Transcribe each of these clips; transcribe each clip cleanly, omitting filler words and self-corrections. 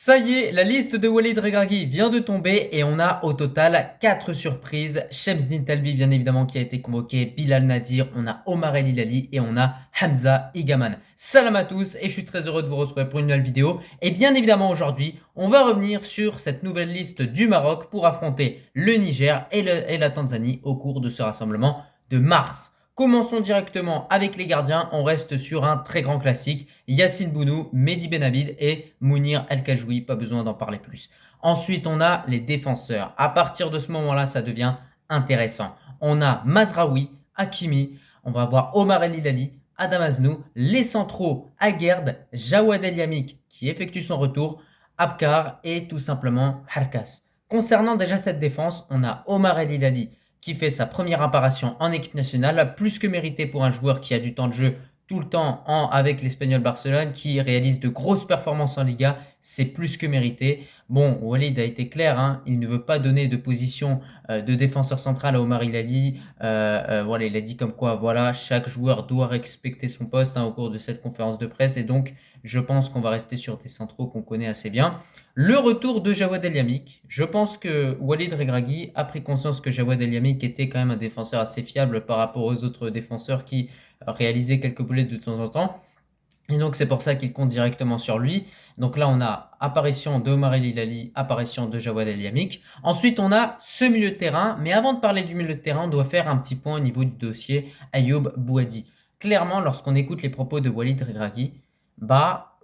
Ça y est, la liste de Walid Regragui vient de tomber et on a au total 4 surprises. Shemsdin Talbi, bien évidemment, qui a été convoqué, Bilal Nadir, on a Omar El Hilali et on a Hamza Igaman. Salam à tous et je suis très heureux de vous retrouver pour une nouvelle vidéo. Et bien évidemment, aujourd'hui, on va revenir sur cette nouvelle liste du Maroc pour affronter le Niger et la Tanzanie au cours de ce rassemblement de mars. Commençons directement avec les gardiens. On reste sur un très grand classique. Yassine Bounou, Mehdi Benabid et Mounir El Kajwi. Pas besoin d'en parler plus. Ensuite, on a les défenseurs. À partir de ce moment-là, ça devient intéressant. On a Mazraoui, Hakimi. On va avoir Omar El Hilali, Adam Aznou. Les centraux, Aguerd, Jawad El Yamik qui effectue son retour, Abkar et tout simplement Harkas. Concernant déjà cette défense, on a Omar El Hilali qui fait sa première apparition en équipe nationale, plus que mérité pour un joueur qui a du temps de jeu tout le temps avec l'Espagnol Barcelone, qui réalise de grosses performances en Liga, c'est plus que mérité. Bon, Walid a été clair, hein, il ne veut pas donner de position de défenseur central à Omar Hilali. Voilà, il a dit comme quoi, voilà, chaque joueur doit respecter son poste au cours de cette conférence de presse, et donc je pense qu'on va rester sur des centraux qu'on connaît assez bien. Le retour de Jawad El Yamik. Je pense que Walid Regragui a pris conscience que Jawad El Yamik était quand même un défenseur assez fiable par rapport aux autres défenseurs qui réalisaient quelques boulets de temps en temps. Et donc c'est pour ça qu'il compte directement sur lui. Donc là on a apparition de Omar El Hilali, apparition de Jawad El Yamik. Ensuite on a ce milieu de terrain. Mais avant de parler du milieu de terrain, on doit faire un petit point au niveau du dossier Ayoub Bouadi. Clairement, lorsqu'on écoute les propos de Walid Regragui,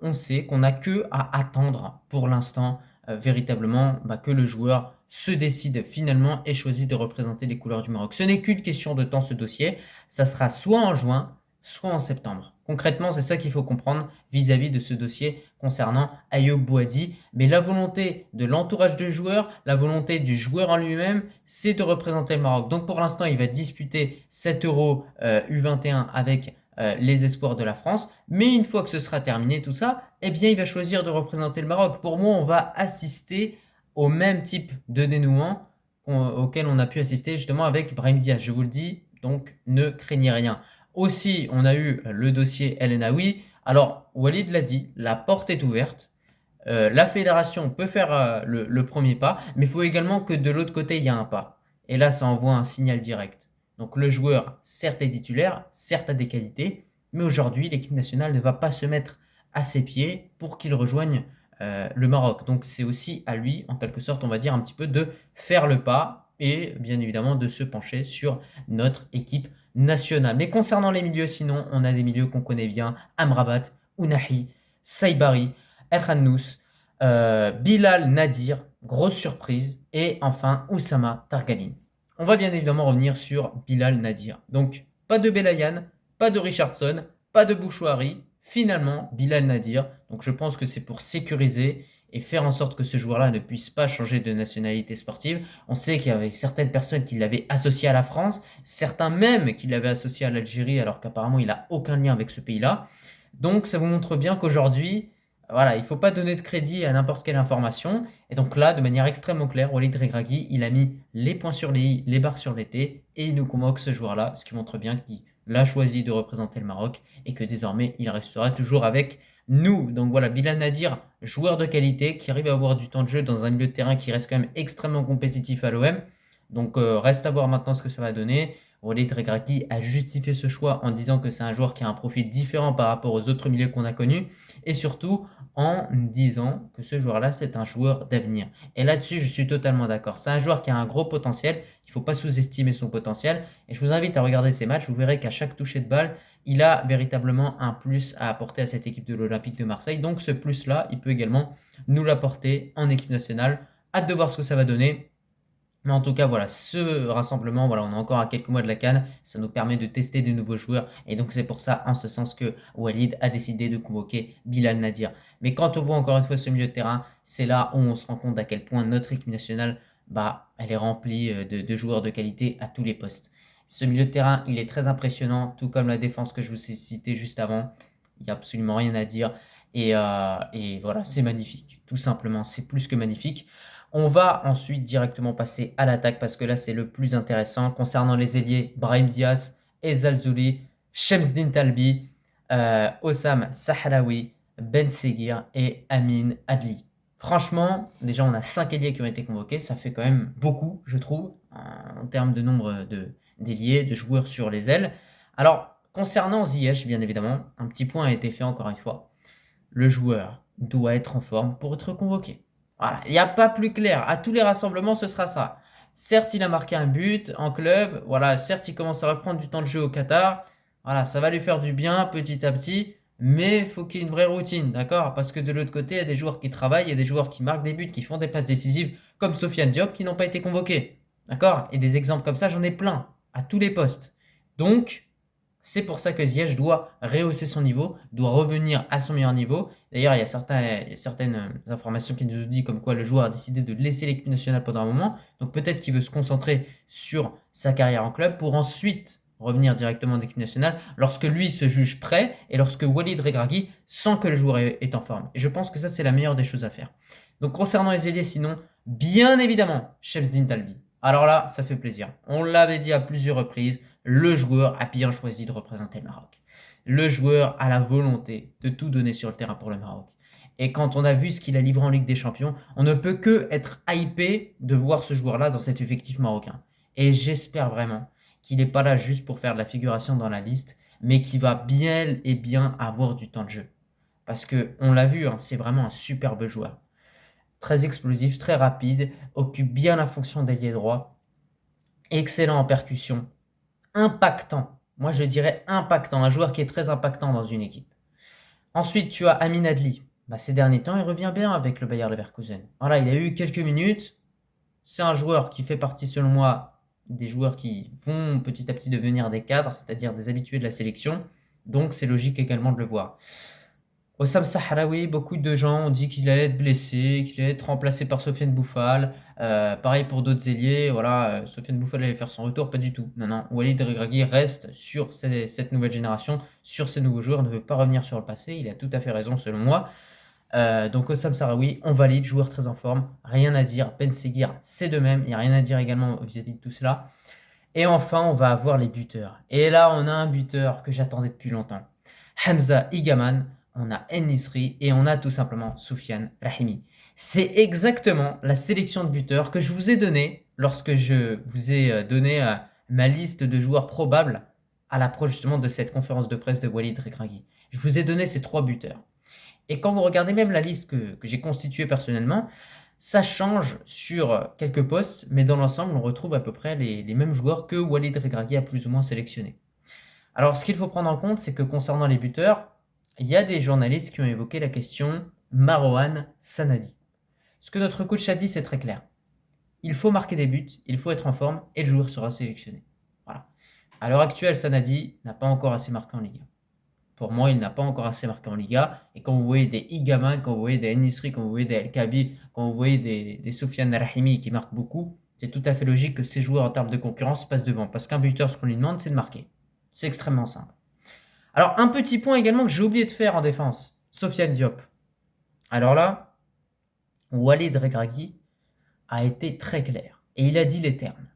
on sait qu'on n'a que à attendre pour l'instant véritablement que le joueur se décide finalement et choisit de représenter les couleurs du Maroc. Ce n'est qu'une question de temps ce dossier. Ça sera soit en juin, soit en septembre. Concrètement, c'est ça qu'il faut comprendre vis-à-vis de ce dossier concernant Ayoub Bouadi. Mais la volonté de l'entourage de joueurs, la volonté du joueur en lui-même, c'est de représenter le Maroc. Donc pour l'instant, il va disputer 7 Euro U21 avec les espoirs de la France. Mais une fois que ce sera terminé tout ça, eh bien il va choisir de représenter le Maroc. Pour moi, on va assister au même type de dénouement auquel on a pu assister justement avec Brahim Diaz. Je vous le dis, donc ne craignez rien. Aussi, on a eu le dossier El Enaoui. Alors, Walid l'a dit, la porte est ouverte. La fédération peut faire le premier pas, mais il faut également que de l'autre côté, il y a un pas. Et là, ça envoie un signal direct. Donc le joueur, certes, est titulaire, certes a des qualités, mais aujourd'hui, l'équipe nationale ne va pas se mettre à ses pieds pour qu'il rejoigne le Maroc. Donc c'est aussi à lui, en quelque sorte, on va dire un petit peu de faire le pas et bien évidemment de se pencher sur notre équipe nationale. Mais concernant les milieux, sinon, on a des milieux qu'on connaît bien, Amrabat, Ounahi, Saibari, El Khannous, Bilal Nadir, grosse surprise, et enfin Oussama Targalin. On va bien évidemment revenir sur Bilal Nadir. Donc, pas de Belayan, pas de Richardson, pas de Bouchouari. Finalement, Bilal Nadir. Donc, je pense que c'est pour sécuriser et faire en sorte que ce joueur-là ne puisse pas changer de nationalité sportive. On sait qu'il y avait certaines personnes qui l'avaient associé à la France, certains même qui l'avaient associé à l'Algérie, alors qu'apparemment il n'a aucun lien avec ce pays-là. Donc, ça vous montre bien qu'aujourd'hui, voilà, il ne faut pas donner de crédit à n'importe quelle information. Et donc là, de manière extrêmement claire, Walid Regragui, il a mis les points sur les i, les barres sur les t, et il nous convoque ce joueur-là, ce qui montre bien qu'il a choisi de représenter le Maroc et que désormais, il restera toujours avec nous. Donc voilà, Bilal Nadir, joueur de qualité, qui arrive à avoir du temps de jeu dans un milieu de terrain qui reste quand même extrêmement compétitif à l'OM. Donc reste à voir maintenant ce que ça va donner. Walid Regragui a justifié ce choix en disant que c'est un joueur qui a un profil différent par rapport aux autres milieux qu'on a connus, et surtout en disant que ce joueur-là, c'est un joueur d'avenir. Et là-dessus, je suis totalement d'accord. C'est un joueur qui a un gros potentiel, il ne faut pas sous-estimer son potentiel, et je vous invite à regarder ses matchs, vous verrez qu'à chaque toucher de balle, il a véritablement un plus à apporter à cette équipe de l'Olympique de Marseille. Donc ce plus-là, il peut également nous l'apporter en équipe nationale. Hâte de voir ce que ça va donner. Mais en tout cas, voilà, ce rassemblement, voilà, on est encore à quelques mois de la CAN, ça nous permet de tester de nouveaux joueurs. Et donc c'est pour ça, en ce sens, que Walid a décidé de convoquer Bilal Nadir. Mais quand on voit encore une fois ce milieu de terrain, c'est là où on se rend compte à quel point notre équipe nationale, elle est remplie de joueurs de qualité à tous les postes. Ce milieu de terrain, il est très impressionnant, tout comme la défense que je vous ai citée juste avant. Il n'y a absolument rien à dire. Et voilà, c'est magnifique. Tout simplement, c'est plus que magnifique. On va ensuite directement passer à l'attaque parce que là, c'est le plus intéressant. Concernant les ailiers, Brahim Diaz, Ezal Zouli, Shemsdin Talbi, Osam Sahraoui, Ben Seguir et Amin Adli. Franchement, déjà, on a 5 ailiers qui ont été convoqués. Ça fait quand même beaucoup, je trouve, en termes de nombre d'ailiers, de joueurs sur les ailes. Alors, concernant Ziyech, bien évidemment, un petit point a été fait encore une fois. Le joueur doit être en forme pour être convoqué. Voilà, il n'y a pas plus clair. À tous les rassemblements, ce sera ça. Certes, il a marqué un but en club. Voilà, certes, il commence à reprendre du temps de jeu au Qatar. Voilà, ça va lui faire du bien petit à petit. Mais il faut qu'il y ait une vraie routine, d'accord? Parce que de l'autre côté, il y a des joueurs qui travaillent, il y a des joueurs qui marquent des buts, qui font des passes décisives, comme Sofiane Diop, qui n'ont pas été convoqués. D'accord? Et des exemples comme ça, j'en ai plein, à tous les postes. Donc, c'est pour ça que Ziyech doit rehausser son niveau, doit revenir à son meilleur niveau. D'ailleurs, il y a certaines informations qui nous disent comme quoi le joueur a décidé de laisser l'équipe nationale pendant un moment. Donc peut-être qu'il veut se concentrer sur sa carrière en club pour ensuite revenir directement en équipe nationale lorsque lui se juge prêt et lorsque Walid Regragui sent que le joueur est en forme. Et je pense que ça, c'est la meilleure des choses à faire. Donc concernant les ailiers, sinon, bien évidemment, Chemsdin Talbi. Alors là, ça fait plaisir. On l'avait dit à plusieurs reprises, le joueur a bien choisi de représenter le Maroc. Le joueur a la volonté de tout donner sur le terrain pour le Maroc. Et quand on a vu ce qu'il a livré en Ligue des Champions, on ne peut que être hypé de voir ce joueur-là dans cet effectif marocain. Et j'espère vraiment qu'il n'est pas là juste pour faire de la figuration dans la liste, mais qu'il va bien et bien avoir du temps de jeu. Parce que on l'a vu, hein, c'est vraiment un superbe joueur. Très explosif, très rapide, occupe bien la fonction d'ailier droit, excellent en percussion, impactant. Moi, je dirais impactant, un joueur qui est très impactant dans une équipe. Ensuite, tu as Amin Adli. Bah, ces derniers temps, il revient bien avec le Bayer Leverkusen. Voilà, il a eu quelques minutes. C'est un joueur qui fait partie, selon moi, des joueurs qui vont petit à petit devenir des cadres, c'est-à-dire des habitués de la sélection. Donc, c'est logique également de le voir. Oussam Sahraoui, beaucoup de gens ont dit qu'il allait être blessé, qu'il allait être remplacé par Sofiane Bouffal. Pareil pour d'autres ailiers, voilà, Sofiane Bouffal allait faire son retour, pas du tout. Non, non, Walid Regragui reste sur cette nouvelle génération, sur ces nouveaux joueurs, ne veut pas revenir sur le passé, il a tout à fait raison selon moi. Donc Oussam Sahraoui, on valide, joueur très en forme, rien à dire. Ben Seguir, c'est de même, il n'y a rien à dire également vis-à-vis de tout cela. Et enfin, on va avoir les buteurs. Et là, on a un buteur que j'attendais depuis longtemps. Hamza Igaman, on a En-Nesyri et on a tout simplement Soufiane Rahimi. C'est exactement la sélection de buteurs que je vous ai donnée lorsque je vous ai donné ma liste de joueurs probables à l'approche justement de cette conférence de presse de Walid Regragui. Je vous ai donné ces 3 buteurs. Et quand vous regardez même la liste que j'ai constituée personnellement, ça change sur quelques postes, mais dans l'ensemble, on retrouve à peu près les mêmes joueurs que Walid Regragui a plus ou moins sélectionnés. Alors, ce qu'il faut prendre en compte, c'est que concernant les buteurs, il y a des journalistes qui ont évoqué la question Marouane Sanadi. Ce que notre coach a dit, c'est très clair. Il faut marquer des buts, il faut être en forme, et le joueur sera sélectionné. Voilà. À l'heure actuelle, Sanadi n'a pas encore assez marqué en Ligue 1. Pour moi, il n'a pas encore assez marqué en Liga. Et quand vous voyez des Igaman, quand vous voyez des En-Nesyri, quand vous voyez des El Kabi, quand vous voyez des Soufiane Rahimi qui marquent beaucoup, c'est tout à fait logique que ces joueurs en termes de concurrence passent devant. Parce qu'un buteur, ce qu'on lui demande, c'est de marquer. C'est extrêmement simple. Alors, un petit point également que j'ai oublié de faire en défense. Sofiane Diop. Alors là, Walid Regragui a été très clair. Et il a dit les termes.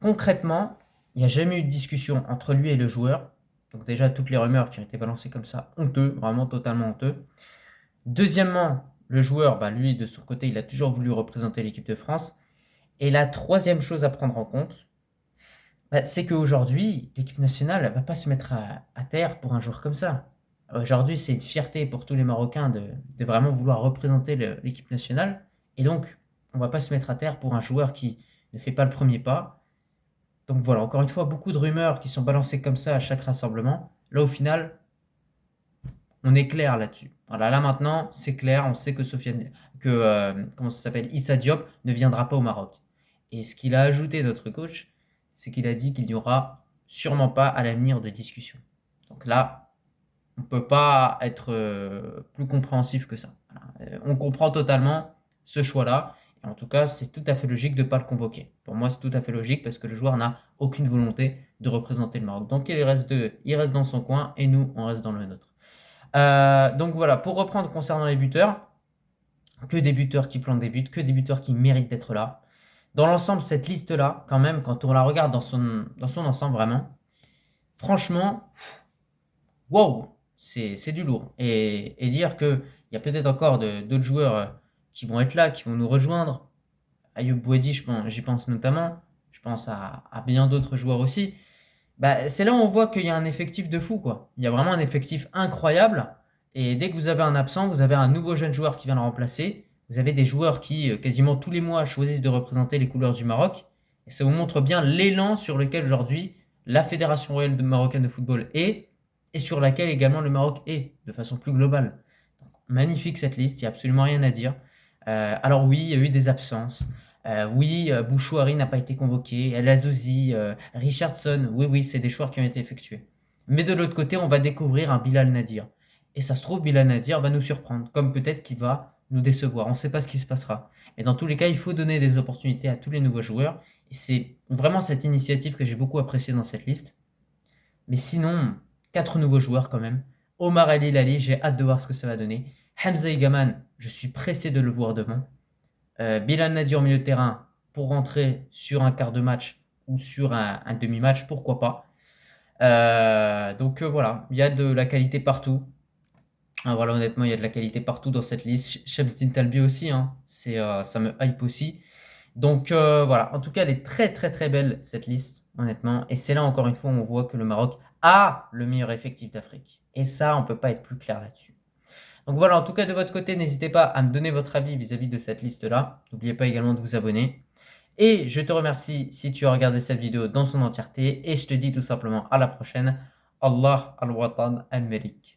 Concrètement, il n'y a jamais eu de discussion entre lui et le joueur. Donc déjà, toutes les rumeurs qui ont été balancées comme ça, honteux, vraiment totalement honteux. Deuxièmement, le joueur, lui, de son côté, il a toujours voulu représenter l'équipe de France. Et la troisième chose à prendre en compte, c'est qu'aujourd'hui, l'équipe nationale ne va pas se mettre à terre pour un joueur comme ça. Aujourd'hui, c'est une fierté pour tous les Marocains de vraiment vouloir représenter l'équipe nationale. Et donc, on ne va pas se mettre à terre pour un joueur qui ne fait pas le premier pas. Donc voilà, encore une fois, beaucoup de rumeurs qui sont balancées comme ça à chaque rassemblement. Là, au final, on est clair là-dessus. Voilà, là maintenant, c'est clair, on sait que comment ça s'appelle, Issa Diop ne viendra pas au Maroc. Et ce qu'il a ajouté, notre coach, c'est qu'il a dit qu'il n'y aura sûrement pas à l'avenir de discussion. Donc là, on ne peut pas être plus compréhensif que ça. Voilà. On comprend totalement ce choix-là. Et en tout cas, c'est tout à fait logique de ne pas le convoquer. Pour moi, c'est tout à fait logique parce que le joueur n'a aucune volonté de représenter le Maroc. Donc il reste dans son coin et nous, on reste dans le nôtre. Donc voilà, pour reprendre concernant les buteurs, que des buteurs qui plantent des buts, que des buteurs qui méritent d'être là. Dans l'ensemble, cette liste-là, quand même, quand on la regarde dans son ensemble vraiment, franchement, wow, c'est du lourd. Et dire qu'il y a peut-être encore d'autres joueurs qui vont être là, qui vont nous rejoindre. Ayoub Bouedi, j'y pense notamment. Je pense à bien d'autres joueurs aussi. Bah, c'est là où on voit qu'il y a un effectif de fou, quoi. Il y a vraiment un effectif incroyable. Et dès que vous avez un absent, vous avez un nouveau jeune joueur qui vient le remplacer. Vous avez des joueurs qui, quasiment tous les mois, choisissent de représenter les couleurs du Maroc. Et ça vous montre bien l'élan sur lequel aujourd'hui la Fédération royale marocaine de football est, et sur laquelle également le Maroc est, de façon plus globale. Donc, magnifique cette liste, il n'y a absolument rien à dire. Alors oui, il y a eu des absences. Oui, Bouchouari n'a pas été convoqué. El Azouzi, Richardson, oui, c'est des choix qui ont été effectués. Mais de l'autre côté, on va découvrir un Bilal Nadir. Et ça se trouve, Bilal Nadir va nous surprendre, comme peut-être qu'il va nous décevoir. On ne sait pas ce qui se passera. Mais dans tous les cas, il faut donner des opportunités à tous les nouveaux joueurs. Et c'est vraiment cette initiative que j'ai beaucoup appréciée dans cette liste. Mais sinon, 4 nouveaux joueurs quand même. Omar El Hilali, j'ai hâte de voir ce que ça va donner. Hamza Igaman, je suis pressé de le voir demain. Bilal Nadir au milieu de terrain pour rentrer sur un quart de match ou sur un demi-match, pourquoi pas. Donc voilà, il y a de la qualité partout. Voilà, honnêtement, il y a de la qualité partout dans cette liste. Chemsdin Talbi aussi, hein, ça me hype aussi. Donc voilà, en tout cas, elle est très très très belle cette liste, honnêtement. Et c'est là encore une fois où on voit que le Maroc a le meilleur effectif d'Afrique. Et ça, on ne peut pas être plus clair là-dessus. Donc voilà, en tout cas de votre côté, n'hésitez pas à me donner votre avis vis-à-vis de cette liste-là. N'oubliez pas également de vous abonner. Et je te remercie si tu as regardé cette vidéo dans son entièreté. Et je te dis tout simplement à la prochaine. Allah al-Watan al-Malik.